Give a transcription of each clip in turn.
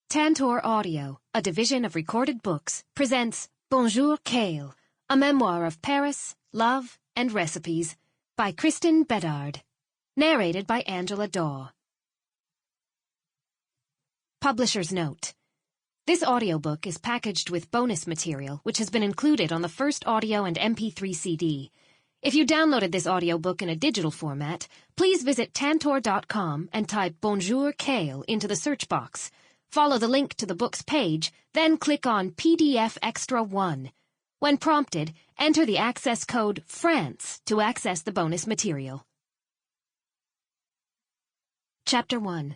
Tantor Audio, a division of Recorded Books, presents Bonjour Kale, a memoir of Paris, love, and recipes, by Kristen Beddard. Narrated by Angela Dawe. Publisher's note. This audiobook is packaged with bonus material which has been included on the first audio and MP3 CD. If you downloaded this audiobook in a digital format, please visit tantor.com and type Bonjour Kale into the search box. Follow the link to the book's page, then click on PDF Extra 1. When prompted, enter the access code France to access the bonus material. Chapter 1.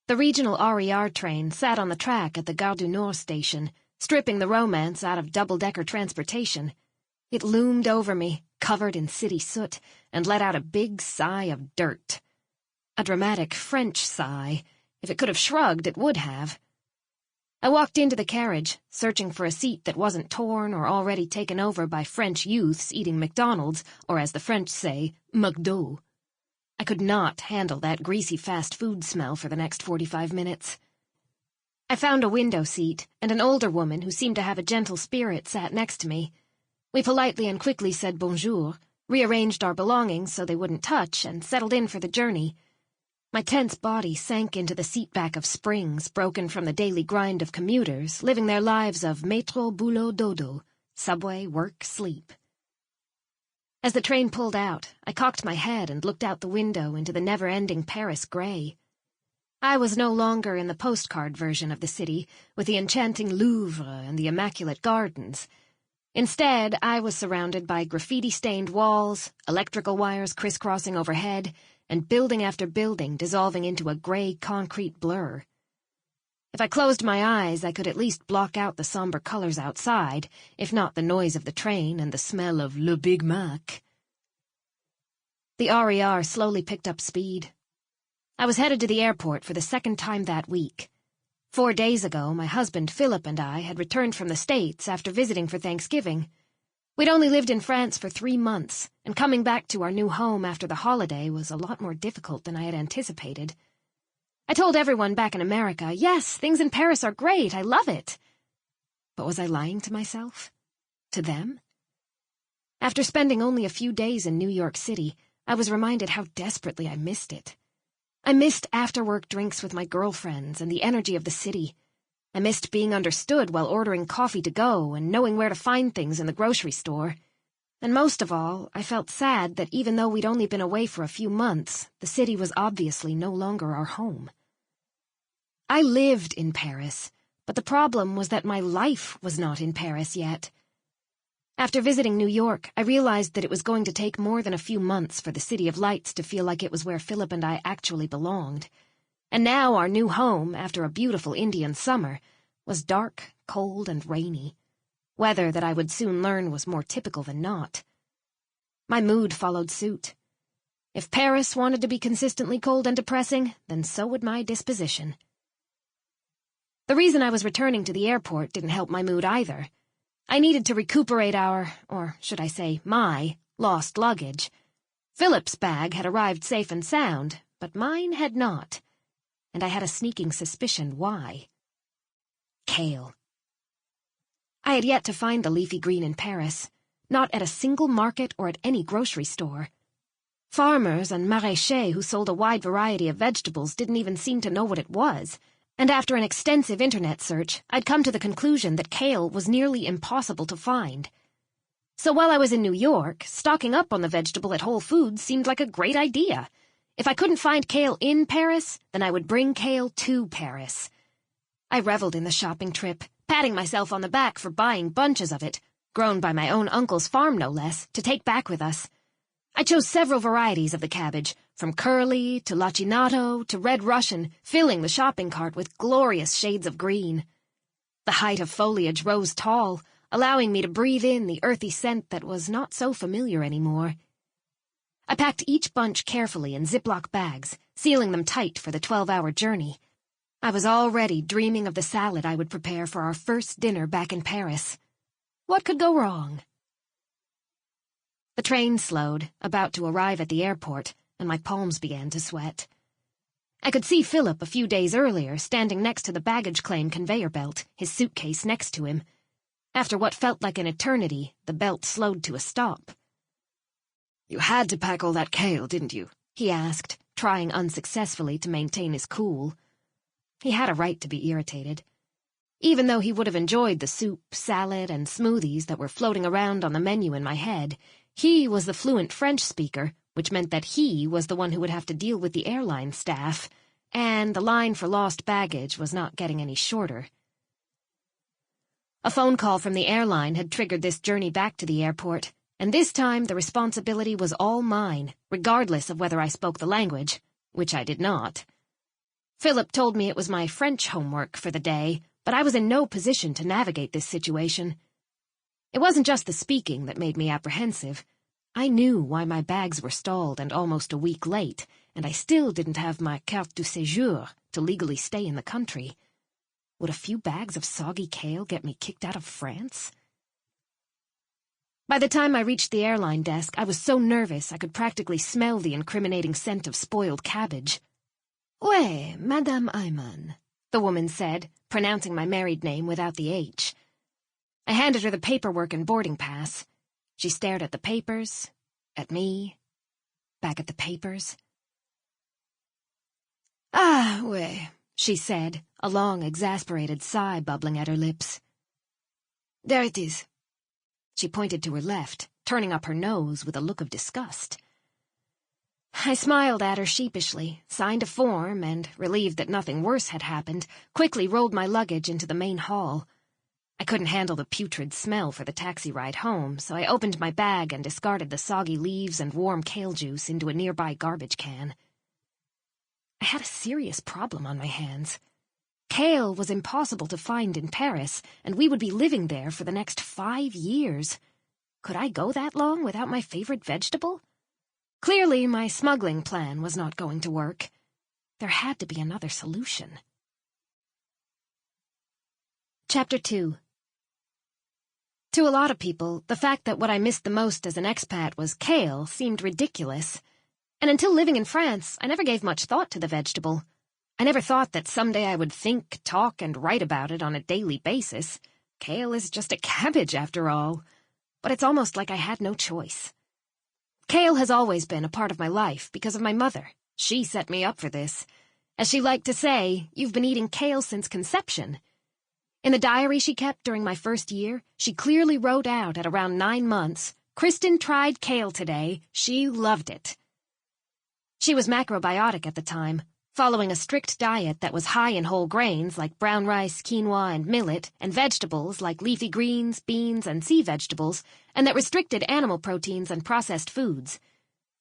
The regional RER train sat on the track at the Gare du Nord station, stripping the romance out of double-decker transportation. It loomed over me, covered in city soot, and let out a big sigh of dirt. A dramatic French sigh. If it could have shrugged, it would have. I walked into the carriage, searching for a seat that wasn't torn or already taken over by French youths eating McDonald's, or as the French say, McDo. I could not handle that greasy fast food smell for the next 45 minutes. I found a window seat, and an older woman who seemed to have a gentle spirit sat next to me. We politely and quickly said bonjour, rearranged our belongings so they wouldn't touch, and settled in for the journey. My tense body sank into the seatback of springs broken from the daily grind of commuters living their lives of métro, boulot, dodo, subway, work, sleep. As the train pulled out, I cocked my head and looked out the window into the never-ending Paris gray. I was no longer in the postcard version of the city with the enchanting Louvre and the immaculate gardens. Instead, I was surrounded by graffiti-stained walls, electrical wires crisscrossing overhead, and building after building dissolving into a gray concrete blur. If I closed my eyes, I could at least block out the somber colors outside, if not the noise of the train and the smell of Le Big Mac. The RER slowly picked up speed. I was headed to the airport for the second time that week. 4 days ago, my husband Philip and I had returned from the States after visiting for Thanksgiving. We'd only lived in France for 3 months, and coming back to our new home after the holiday was a lot more difficult than I had anticipated. I told everyone back in America, yes, things in Paris are great, I love it. But was I lying to myself? To them? After spending only a few days in New York City, I was reminded how desperately I missed it. I missed after-work drinks with my girlfriends and the energy of the city. I missed being understood while ordering coffee to go and knowing where to find things in the grocery store. And most of all, I felt sad that even though we'd only been away for a few months, the city was obviously no longer our home. I lived in Paris, but the problem was that my life was not in Paris yet. After visiting New York, I realized that it was going to take more than a few months for the City of Lights to feel like it was where Philip and I actually belonged. And now our new home, after a beautiful Indian summer, was dark, cold, and rainy. Weather that I would soon learn was more typical than not. My mood followed suit. If Paris wanted to be consistently cold and depressing, then so would my disposition. The reason I was returning to the airport didn't help my mood either. I needed to recuperate or should I say, my, lost luggage. Philip's bag had arrived safe and sound, but mine had not. And I had a sneaking suspicion why. Kale. I had yet to find the leafy green in Paris, not at a single market or at any grocery store. Farmers and maraîchers who sold a wide variety of vegetables didn't even seem to know what it was, and after an extensive internet search, I'd come to the conclusion that kale was nearly impossible to find. So while I was in New York, stocking up on the vegetable at Whole Foods seemed like a great idea. If I couldn't find kale in Paris, then I would bring kale to Paris. I reveled in the shopping trip, patting myself on the back for buying bunches of it, grown by my own uncle's farm no less, to take back with us. I chose several varieties of the cabbage, from curly to lacinato to red Russian, filling the shopping cart with glorious shades of green. The height of foliage rose tall, allowing me to breathe in the earthy scent that was not so familiar anymore. I packed each bunch carefully in Ziploc bags, sealing them tight for the 12-hour journey. I was already dreaming of the salad I would prepare for our first dinner back in Paris. What could go wrong? The train slowed, about to arrive at the airport, and my palms began to sweat. I could see Philip a few days earlier, standing next to the baggage claim conveyor belt, his suitcase next to him. After what felt like an eternity, the belt slowed to a stop. "You had to pack all that kale, didn't you?" he asked, trying unsuccessfully to maintain his cool. He had a right to be irritated. Even though he would have enjoyed the soup, salad, and smoothies that were floating around on the menu in my head, he was the fluent French speaker, which meant that he was the one who would have to deal with the airline staff, and the line for lost baggage was not getting any shorter. A phone call from the airline had triggered this journey back to the airport, and this time the responsibility was all mine, regardless of whether I spoke the language, which I did not. Philip told me it was my French homework for the day, but I was in no position to navigate this situation. It wasn't just the speaking that made me apprehensive. I knew why my bags were stalled and almost a week late, and I still didn't have my carte de séjour to legally stay in the country. Would a few bags of soggy kale get me kicked out of France? By the time I reached the airline desk, I was so nervous I could practically smell the incriminating scent of spoiled cabbage. "Oui, Madame Ayman," the woman said, pronouncing my married name without the H. I handed her the paperwork and boarding pass. She stared at the papers, at me, back at the papers. "Ah, oui," she said, a long, exasperated sigh bubbling at her lips. "There it is." She pointed to her left, turning up her nose with a look of disgust. I smiled at her sheepishly, signed a form, and, relieved that nothing worse had happened, quickly rolled my luggage into the main hall. I couldn't handle the putrid smell for the taxi ride home, so I opened my bag and discarded the soggy leaves and warm kale juice into a nearby garbage can. I had a serious problem on my hands. Kale was impossible to find in Paris, and we would be living there for the next 5 years. Could I go that long without my favorite vegetable? Clearly, my smuggling plan was not going to work. There had to be another solution. Chapter 2. To a lot of people, the fact that what I missed the most as an expat was kale seemed ridiculous. And until living in France, I never gave much thought to the vegetable. I never thought that someday I would think, talk, and write about it on a daily basis. Kale is just a cabbage, after all. But it's almost like I had no choice. Kale has always been a part of my life because of my mother. She set me up for this. As she liked to say, "You've been eating kale since conception." In the diary she kept during my first year, she clearly wrote out at around 9 months, "Kristen tried kale today. She loved it." She was macrobiotic at the time, following a strict diet that was high in whole grains like brown rice, quinoa, and millet, and vegetables like leafy greens, beans, and sea vegetables, and that restricted animal proteins and processed foods.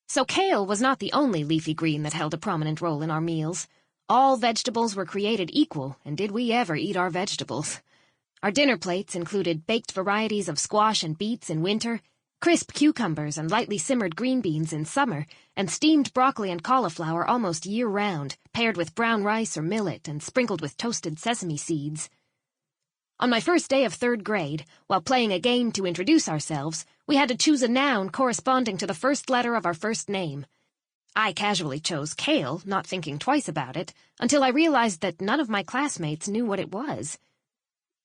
So kale was not the only leafy green that held a prominent role in our meals. All vegetables were created equal, and did we ever eat our vegetables. Our dinner plates included baked varieties of squash and beets in winter, crisp cucumbers and lightly simmered green beans in summer, and steamed broccoli and cauliflower almost year-round, paired with brown rice or millet and sprinkled with toasted sesame seeds. On my first day of 3rd grade, while playing a game to introduce ourselves, we had to choose a noun corresponding to the first letter of our first name. I casually chose kale, not thinking twice about it, until I realized that none of my classmates knew what it was.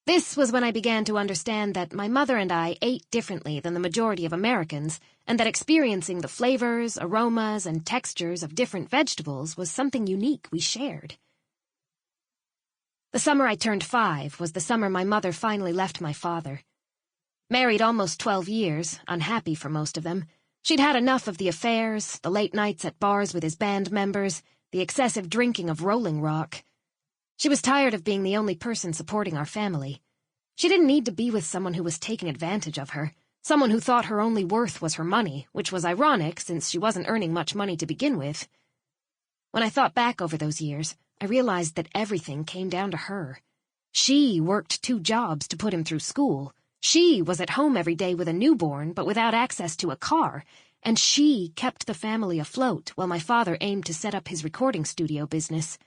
This was when I began to understand that my mother and I ate differently than the majority of Americans, and that experiencing the flavors, aromas, and textures of different vegetables was something unique we shared. The summer I turned 5 was the summer my mother finally left my father. Married almost 12 years, unhappy for most of them, she'd had enough of the affairs, the late nights at bars with his band members, the excessive drinking of Rolling Rock. She was tired of being the only person supporting our family. She didn't need to be with someone who was taking advantage of her, someone who thought her only worth was her money, which was ironic since she wasn't earning much money to begin with. When I thought back over those years, I realized that everything came down to her. She worked 2 jobs to put him through school. She was at home every day with a newborn, but without access to a car, and she kept the family afloat while my father aimed to set up his recording studio business.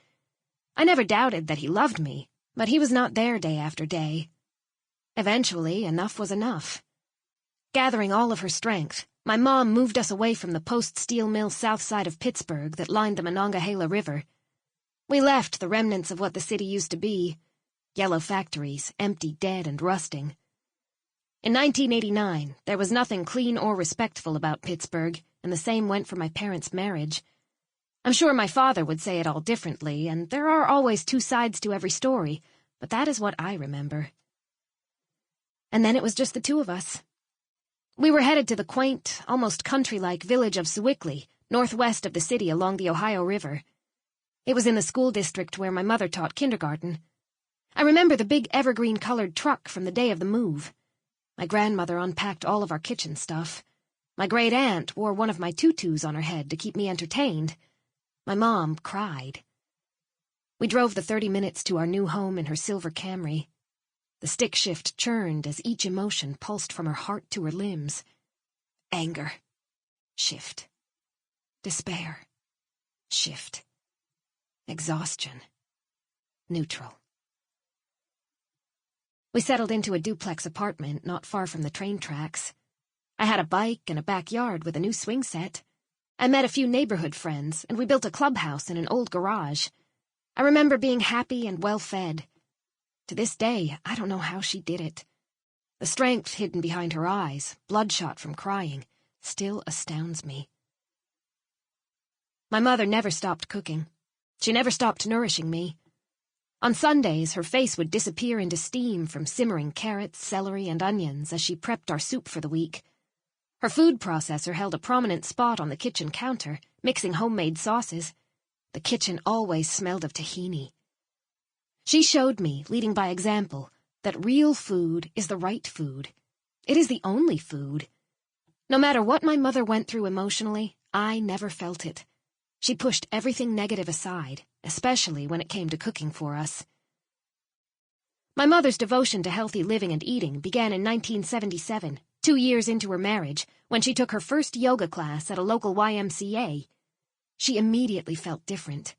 I never doubted that he loved me, but he was not there day after day. Eventually, enough was enough. Gathering all of her strength, my mom moved us away from the post-steel mill south side of Pittsburgh that lined the Monongahela River. We left the remnants of what the city used to be. Yellow factories, empty, dead, and rusting. In 1989, there was nothing clean or respectful about Pittsburgh, and the same went for my parents' marriage. I'm sure my father would say it all differently, and there are always two sides to every story, but that is what I remember. And then it was just the two of us. We were headed to the quaint, almost country-like village of Sewickley, northwest of the city along the Ohio River. It was in the school district where my mother taught kindergarten. I remember the big evergreen-colored truck from the day of the move. My grandmother unpacked all of our kitchen stuff. My great-aunt wore one of my tutus on her head to keep me entertained. My mom cried. We drove the 30 minutes to our new home in her silver Camry. The stick shift churned as each emotion pulsed from her heart to her limbs. Anger. Shift. Despair. Shift. Exhaustion. Neutral. We settled into a duplex apartment not far from the train tracks. I had a bike and a backyard with a new swing set. I met a few neighborhood friends, and we built a clubhouse in an old garage. I remember being happy and well-fed. To this day, I don't know how she did it. The strength hidden behind her eyes, bloodshot from crying, still astounds me. My mother never stopped cooking. She never stopped nourishing me. On Sundays, her face would disappear into steam from simmering carrots, celery, and onions as she prepped our soup for the week. Her food processor held a prominent spot on the kitchen counter, mixing homemade sauces. The kitchen always smelled of tahini. She showed me, leading by example, that real food is the right food. It is the only food. No matter what my mother went through emotionally, I never felt it. She pushed everything negative aside, especially when it came to cooking for us. My mother's devotion to healthy living and eating began in 1977, 2 years into her marriage, when she took her first yoga class at a local YMCA. She immediately felt different.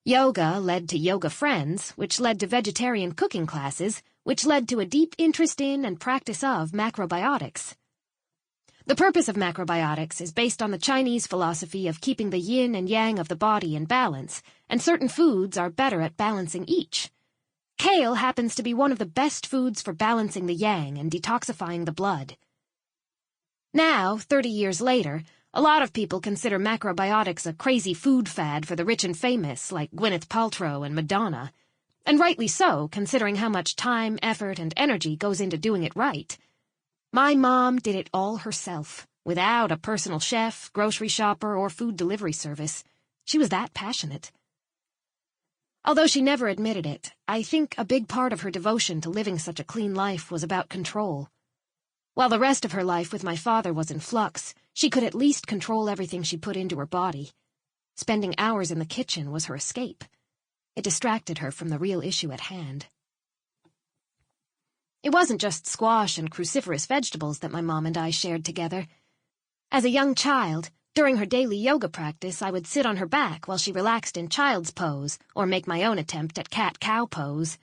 Yoga led to yoga friends, which led to vegetarian cooking classes, which led to a deep interest in and practice of macrobiotics. The purpose of macrobiotics is based on the Chinese philosophy of keeping the yin and yang of the body in balance, and certain foods are better at balancing each. Kale happens to be one of the best foods for balancing the yang and detoxifying the blood. Now, 30 years later, a lot of people consider macrobiotics a crazy food fad for the rich and famous, like Gwyneth Paltrow and Madonna. And rightly so, considering how much time, effort, and energy goes into doing it right. My mom did it all herself, without a personal chef, grocery shopper, or food delivery service. She was that passionate. Although she never admitted it, I think a big part of her devotion to living such a clean life was about control. While the rest of her life with my father was in flux, she could at least control everything she put into her body. Spending hours in the kitchen was her escape. It distracted her from the real issue at hand. It wasn't just squash and cruciferous vegetables that my mom and I shared together. As a young child, during her daily yoga practice, I would sit on her back while she relaxed in child's pose or make my own attempt at cat-cow pose.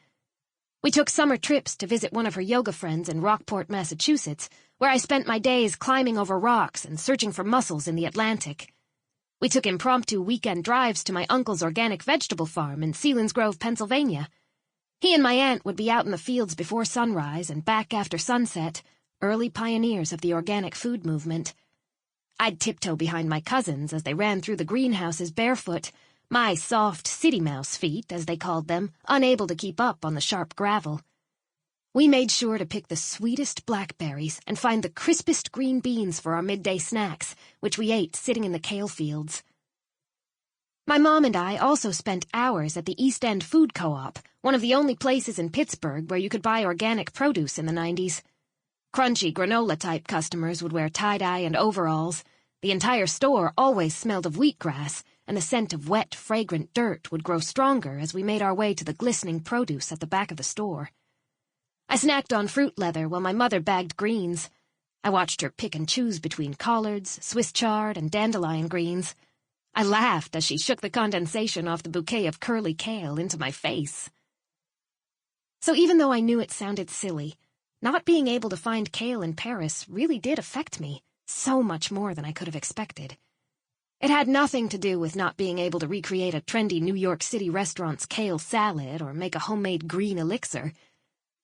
We took summer trips to visit one of her yoga friends in Rockport, Massachusetts, where I spent my days climbing over rocks and searching for mussels in the Atlantic. We took impromptu weekend drives to my uncle's organic vegetable farm in Selinsgrove, Pennsylvania. He and my aunt would be out in the fields before sunrise and back after sunset, early pioneers of the organic food movement. I'd tiptoe behind my cousins as they ran through the greenhouses barefoot, my soft city mouse feet, as they called them, unable to keep up on the sharp gravel. We made sure to pick the sweetest blackberries and find the crispest green beans for our midday snacks, which we ate sitting in the kale fields. My mom and I also spent hours at the East End Food Co-op, one of the only places in Pittsburgh where you could buy organic produce in the 90s. Crunchy granola-type customers would wear tie-dye and overalls. The entire store always smelled of wheatgrass, and the scent of wet, fragrant dirt would grow stronger as we made our way to the glistening produce at the back of the store. I snacked on fruit leather while my mother bagged greens. I watched her pick and choose between collards, Swiss chard, and dandelion greens. I laughed as she shook the condensation off the bouquet of curly kale into my face. So even though I knew it sounded silly, not being able to find kale in Paris really did affect me, so much more than I could have expected. It had nothing to do with not being able to recreate a trendy New York City restaurant's kale salad or make a homemade green elixir.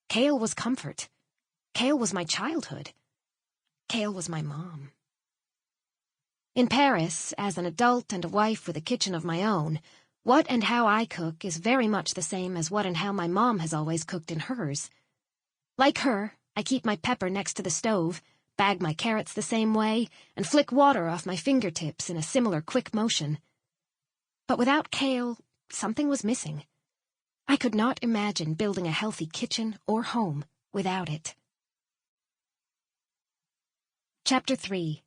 Kale was comfort. Kale was my childhood. Kale was my mom. In Paris, as an adult and a wife with a kitchen of my own, what and how I cook is very much the same as what and how my mom has always cooked in hers. Like her, I keep my pepper next to the stove, bag my carrots the same way, and flick water off my fingertips in a similar quick motion. But without kale, something was missing. I could not imagine building a healthy kitchen or home without it. Chapter 3.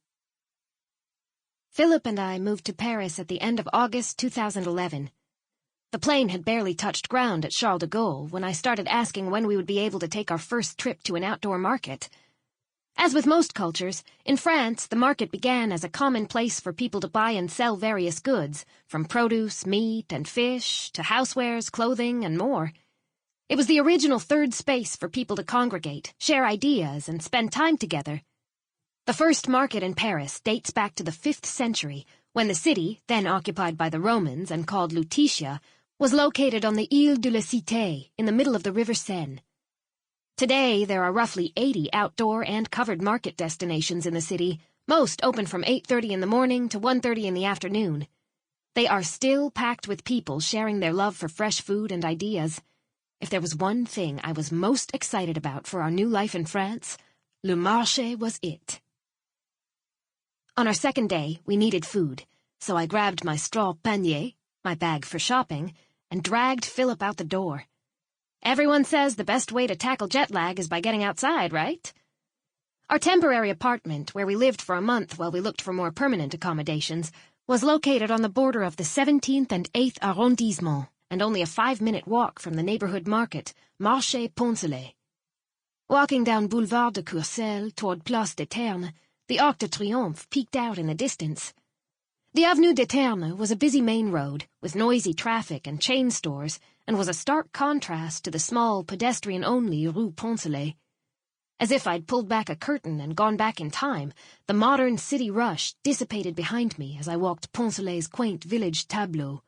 Philip and I moved to Paris at the end of August 2011. The plane had barely touched ground at Charles de Gaulle when I started asking when we would be able to take our first trip to an outdoor market. As with most cultures, in France, the market began as a common place for people to buy and sell various goods, from produce, meat, and fish, to housewares, clothing, and more. It was the original third space for people to congregate, share ideas, and spend time together. The first market in Paris dates back to the 5th century, when the city, then occupied by the Romans and called Lutetia, was located on the Ile de la Cité in the middle of the River Seine. Today, there are roughly 80 outdoor and covered market destinations in the city, most open from 8:30 in the morning to 1:30 in the afternoon. They are still packed with people sharing their love for fresh food and ideas. If there was one thing I was most excited about for our new life in France, le marché was it. On our second day, we needed food, so I grabbed my straw panier, my bag for shopping, and dragged Philip out the door. Everyone says the best way to tackle jet lag is by getting outside, right? Our temporary apartment, where we lived for a month while we looked for more permanent accommodations, was located on the border of the 17th and 8th arrondissement, and only a 5-minute walk from the neighborhood market, Marché Poncelet. Walking down Boulevard de Courcelles toward Place des Ternes, the Arc de Triomphe peeked out in the distance. The Avenue des Ternes was a busy main road, with noisy traffic and chain stores, and was a stark contrast to the small, pedestrian-only Rue Poncelet. As if I'd pulled back a curtain and gone back in time, the modern city rush dissipated behind me as I walked Poncelet's quaint village tableau.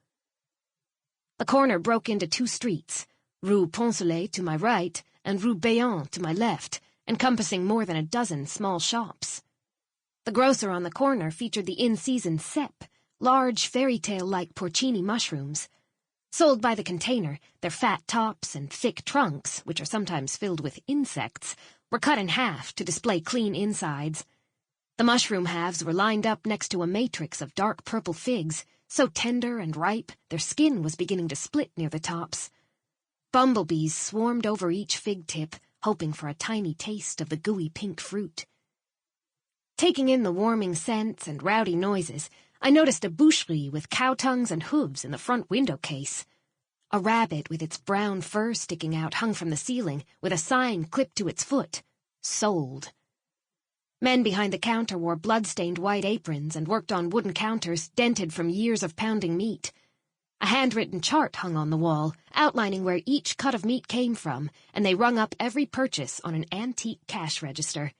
The corner broke into 2 streets, Rue Poncelet to my right and Rue Béant to my left, encompassing more than a dozen small shops. The grocer on the corner featured the in-season cèpe, large fairy-tale-like porcini mushrooms. Sold by the container, their fat tops and thick trunks, which are sometimes filled with insects, were cut in half to display clean insides. The mushroom halves were lined up next to a matrix of dark purple figs, so tender and ripe their skin was beginning to split near the tops. Bumblebees swarmed over each fig tip, hoping for a tiny taste of the gooey pink fruit. Taking in the warming scents and rowdy noises, I noticed a boucherie with cow tongues and hooves in the front window case. A rabbit with its brown fur sticking out hung from the ceiling, with a sign clipped to its foot, "Sold." Men behind the counter wore blood-stained white aprons and worked on wooden counters dented from years of pounding meat. A handwritten chart hung on the wall, outlining where each cut of meat came from, and they rung up every purchase on an antique cash register.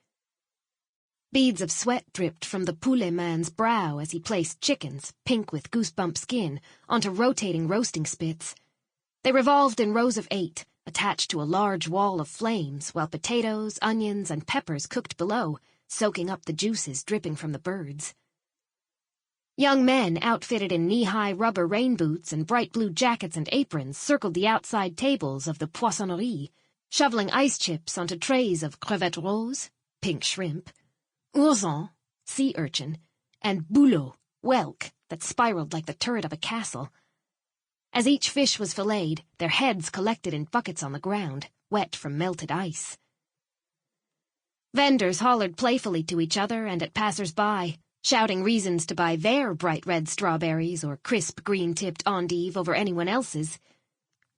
Beads of sweat dripped from the poulet man's brow as he placed chickens, pink with goosebump skin, onto rotating roasting spits. They revolved in rows of 8, attached to a large wall of flames, while potatoes, onions, and peppers cooked below, soaking up the juices dripping from the birds. Young men outfitted in knee-high rubber rain boots and bright blue jackets and aprons circled the outside tables of the poissonnerie, shoveling ice chips onto trays of crevettes roses, pink shrimp, oursins, sea urchin, and bouleau, whelk, that spiraled like the turret of a castle. As each fish was filleted, their heads collected in buckets on the ground, wet from melted ice. Vendors hollered playfully to each other and at passers-by, shouting reasons to buy their bright red strawberries or crisp green-tipped endive over anyone else's.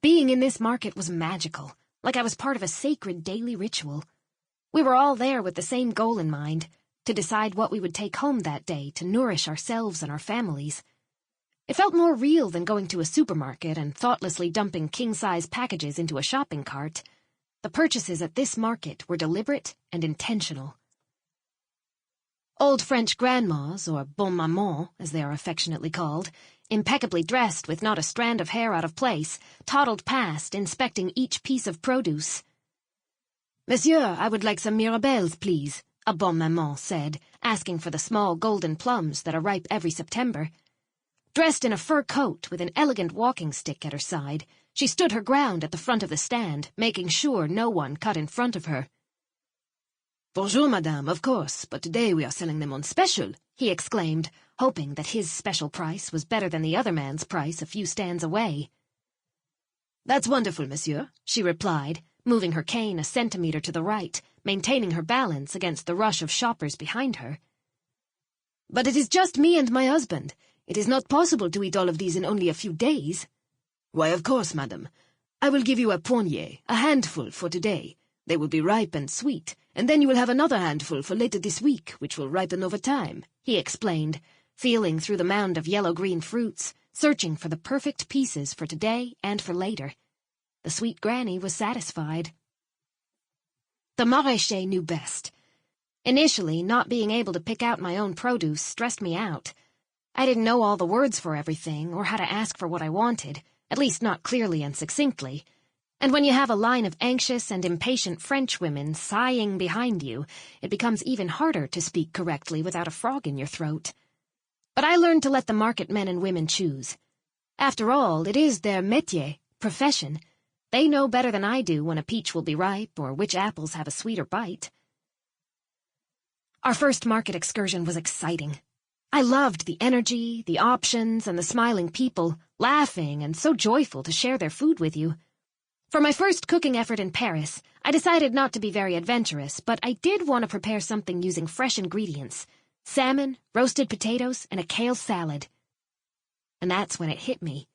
Being in this market was magical, like I was part of a sacred daily ritual. We were all there with the same goal in mind, to decide what we would take home that day to nourish ourselves and our families. It felt more real than going to a supermarket and thoughtlessly dumping king-size packages into a shopping cart. The purchases at this market were deliberate and intentional. Old French grandmas, or bonne maman, as they are affectionately called, impeccably dressed with not a strand of hair out of place, toddled past, inspecting each piece of produce. "Monsieur, I would like some mirabelles, please," a bonne maman said, asking for the small golden plums that are ripe every September. Dressed in a fur coat with an elegant walking stick at her side, she stood her ground at the front of the stand, making sure no one cut in front of her. "Bonjour, madame, of course, but today we are selling them on special," he exclaimed, hoping that his special price was better than the other man's price a few stands away. "That's wonderful, monsieur," she replied, moving her cane a centimetre to the right, maintaining her balance against the rush of shoppers behind her. "But it is just me and my husband. It is not possible to eat all of these in only a few days." "Why, of course, madam. I will give you a poignée, a handful for today. They will be ripe and sweet, and then you will have another handful for later this week, which will ripen over time," he explained, feeling through the mound of yellow-green fruits, searching for the perfect pieces for today and for later. The sweet granny was satisfied. The maraîcher knew best. Initially, not being able to pick out my own produce stressed me out. I didn't know all the words for everything or how to ask for what I wanted, at least not clearly and succinctly. And when you have a line of anxious and impatient French women sighing behind you, it becomes even harder to speak correctly without a frog in your throat. But I learned to let the market men and women choose. After all, it is their métier, profession. They know better than I do when a peach will be ripe or which apples have a sweeter bite. Our first market excursion was exciting. I loved the energy, the options, and the smiling people, laughing and so joyful to share their food with you. For my first cooking effort in Paris, I decided not to be very adventurous, but I did want to prepare something using fresh ingredients: salmon, roasted potatoes, and a kale salad. And that's when it hit me.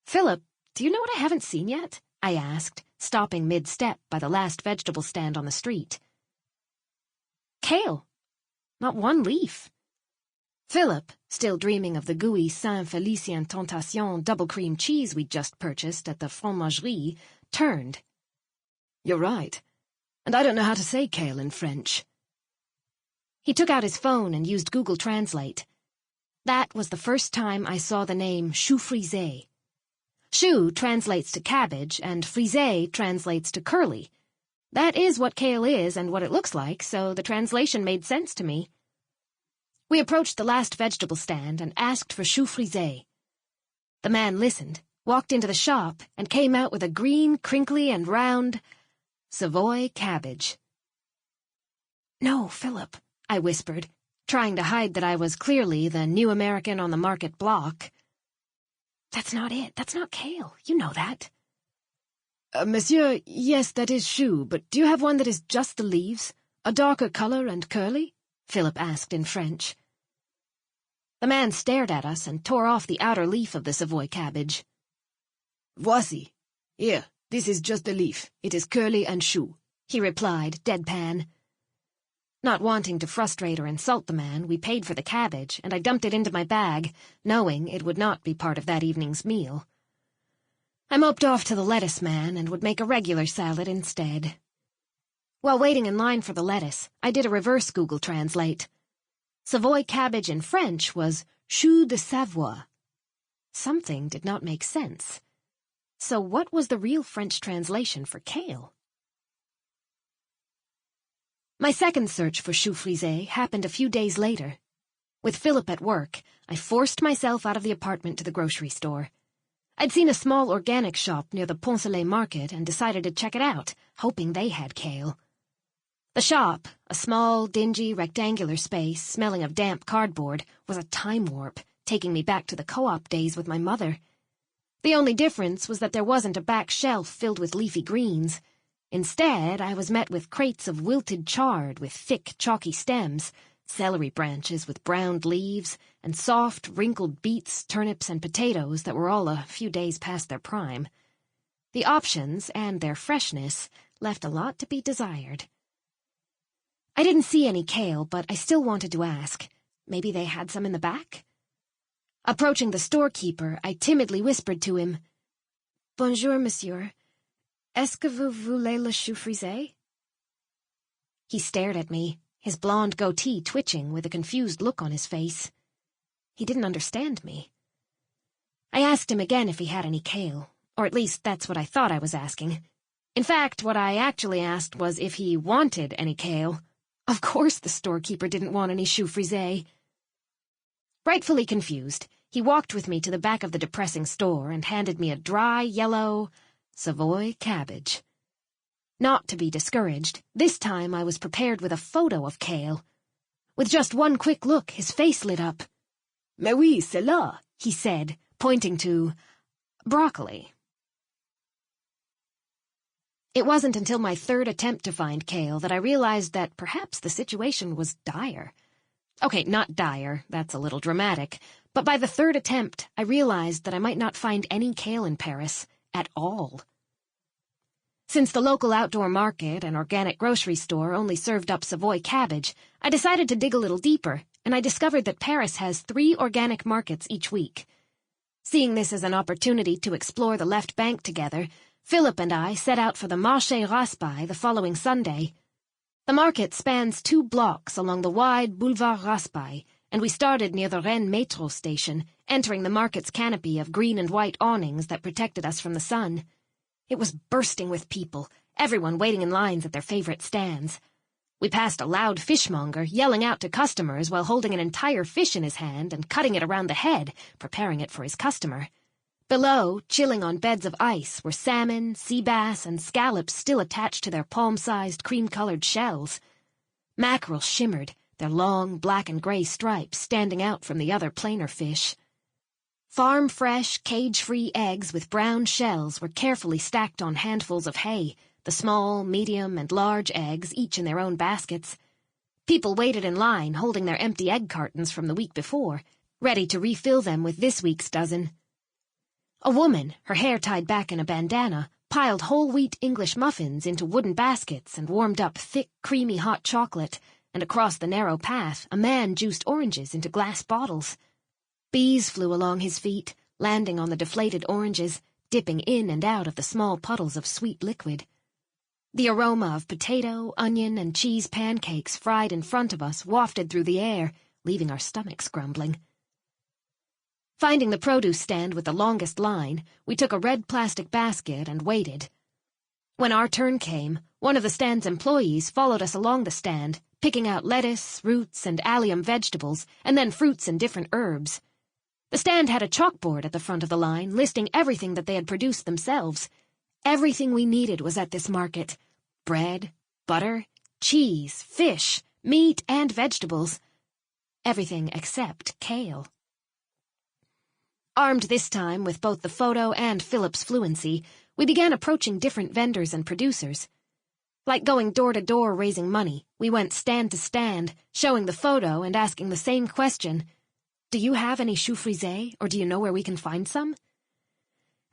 "Philip, do you know what I haven't seen yet?" I asked, stopping mid-step by the last vegetable stand on the street. "Kale. Not one leaf." Philip, still dreaming of the gooey Saint-Félicien Tentation double cream cheese we'd just purchased at the fromagerie, turned. "You're right. And I don't know how to say kale in French." He took out his phone and used Google Translate. That was the first time I saw the name chou frisé. Chou translates to cabbage, and frisé translates to curly. That is what kale is and what it looks like, so the translation made sense to me. We approached the last vegetable stand and asked for chou frisé. The man listened, walked into the shop, and came out with a green, crinkly, and round Savoy cabbage. "No, Philip," I whispered, trying to hide that I was clearly the new American on the market block. "That's not it. That's not kale. You know that." Monsieur, yes, that is chou, but do you have one that is just the leaves? A darker color and curly?" Philip asked in French. The man stared at us and tore off the outer leaf of the Savoy cabbage. "Voici. Here, this is just the leaf. It is curly and chou," he replied, deadpan. Not wanting to frustrate or insult the man, we paid for the cabbage, and I dumped it into my bag, knowing it would not be part of that evening's meal. I moped off to the lettuce man and would make a regular salad instead. While waiting in line for the lettuce, I did a reverse Google Translate. Savoy cabbage in French was chou de Savoie. Something did not make sense. So what was the real French translation for kale? My second search for chou frisé happened a few days later. With Philip at work, I forced myself out of the apartment to the grocery store. I'd seen a small organic shop near the Pont-Soleil market and decided to check it out, hoping they had kale. The shop, a small, dingy, rectangular space smelling of damp cardboard, was a time warp, taking me back to the co-op days with my mother. The only difference was that there wasn't a back shelf filled with leafy greens. Instead, I was met with crates of wilted chard with thick, chalky stems, celery branches with browned leaves, and soft, wrinkled beets, turnips, and potatoes that were all a few days past their prime. The options, and their freshness, left a lot to be desired. I didn't see any kale, but I still wanted to ask. Maybe they had some in the back? Approaching the storekeeper, I timidly whispered to him, "Bonjour, monsieur. Est-ce que vous voulez le chou frisé?" He stared at me, his blonde goatee twitching with a confused look on his face. He didn't understand me. I asked him again if he had any kale, or at least that's what I thought I was asking. In fact, what I actually asked was if he wanted any kale. Of course the storekeeper didn't want any chou frisé. Rightfully confused, he walked with me to the back of the depressing store and handed me a dry, yellow Savoy cabbage. Not to be discouraged, this time I was prepared with a photo of Kale. With just one quick look, his face lit up. "Mais oui, c'est là," he said, pointing to broccoli. It wasn't until my third attempt to find Kale that I realized that perhaps the situation was dire. Okay, not dire, that's a little dramatic, but by the third attempt, I realized that I might not find any kale in Paris at all. Since the local outdoor market and organic grocery store only served up Savoy cabbage, I decided to dig a little deeper, and I discovered that Paris has 3 organic markets each week. Seeing this as an opportunity to explore the left bank together, Philip and I set out for the Marché Raspail the following Sunday. The market spans 2 blocks along the wide Boulevard Raspail, and we started near the Rennes metro station, entering the market's canopy of green and white awnings that protected us from the sun. It was bursting with people, everyone waiting in lines at their favorite stands. We passed a loud fishmonger, yelling out to customers while holding an entire fish in his hand and cutting it around the head, preparing it for his customer. Below, chilling on beds of ice, were salmon, sea bass, and scallops still attached to their palm-sized, cream-colored shells. Mackerel shimmered, their long black and gray stripes standing out from the other plainer fish. Farm-fresh, cage-free eggs with brown shells were carefully stacked on handfuls of hay, the small, medium, and large eggs each in their own baskets. People waited in line, holding their empty egg cartons from the week before, ready to refill them with this week's dozen. A woman, her hair tied back in a bandana, piled whole wheat English muffins into wooden baskets and warmed up thick, creamy hot chocolate, and across the narrow path a man juiced oranges into glass bottles. Bees flew along his feet, landing on the deflated oranges, dipping in and out of the small puddles of sweet liquid. The aroma of potato, onion, and cheese pancakes fried in front of us wafted through the air, leaving our stomachs grumbling. Finding the produce stand with the longest line, we took a red plastic basket and waited. When our turn came, one of the stand's employees followed us along the stand, picking out lettuce, roots, and allium vegetables, and then fruits and different herbs. The stand had a chalkboard at the front of the line listing everything that they had produced themselves. Everything we needed was at this market. Bread, butter, cheese, fish, meat, and vegetables. Everything except kale. Armed this time with both the photo and Philip's fluency, we began approaching different vendors and producers. Like going door to door raising money, we went stand to stand, showing the photo and asking the same question: "Do you have any chou frisé, or do you know where we can find some?"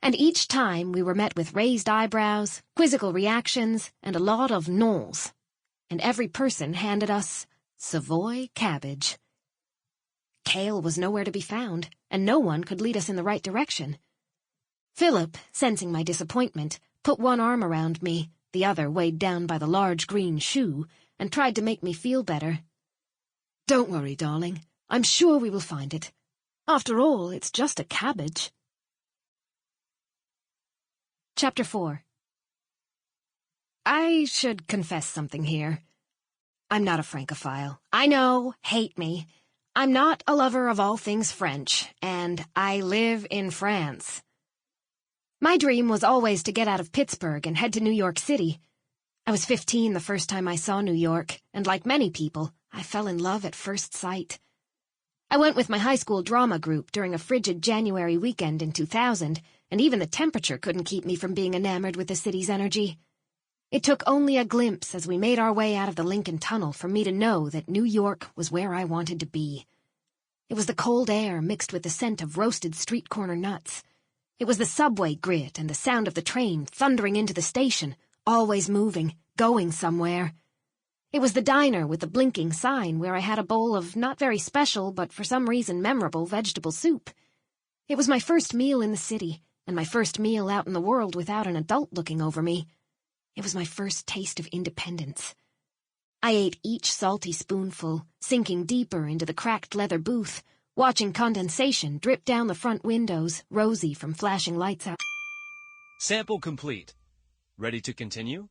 And each time we were met with raised eyebrows, quizzical reactions, and a lot of noms. And every person handed us Savoy cabbage. Kale was nowhere to be found, and no one could lead us in the right direction. Philip, sensing my disappointment, put one arm around me, the other weighed down by the large green chou, and tried to make me feel better. "Don't worry, darling. I'm sure we will find it. After all, it's just a cabbage." Chapter 4. I should confess something here. I'm not a Francophile. I know, hate me. I'm not a lover of all things French, and I live in France. My dream was always to get out of Pittsburgh and head to New York City. I was 15 the first time I saw New York, and like many people, I fell in love at first sight. I went with my high school drama group during a frigid January weekend in 2000, and even the temperature couldn't keep me from being enamored with the city's energy. It took only a glimpse as we made our way out of the Lincoln Tunnel for me to know that New York was where I wanted to be. It was the cold air mixed with the scent of roasted street corner nuts. It was the subway grit and the sound of the train thundering into the station, always moving, going somewhere. It was the diner with the blinking sign where I had a bowl of not very special but for some reason memorable vegetable soup. It was my first meal in the city, and my first meal out in the world without an adult looking over me. It was my first taste of independence. I ate each salty spoonful, sinking deeper into the cracked leather booth, watching condensation drip down the front windows, rosy from flashing lights out. Sample complete. Ready to continue?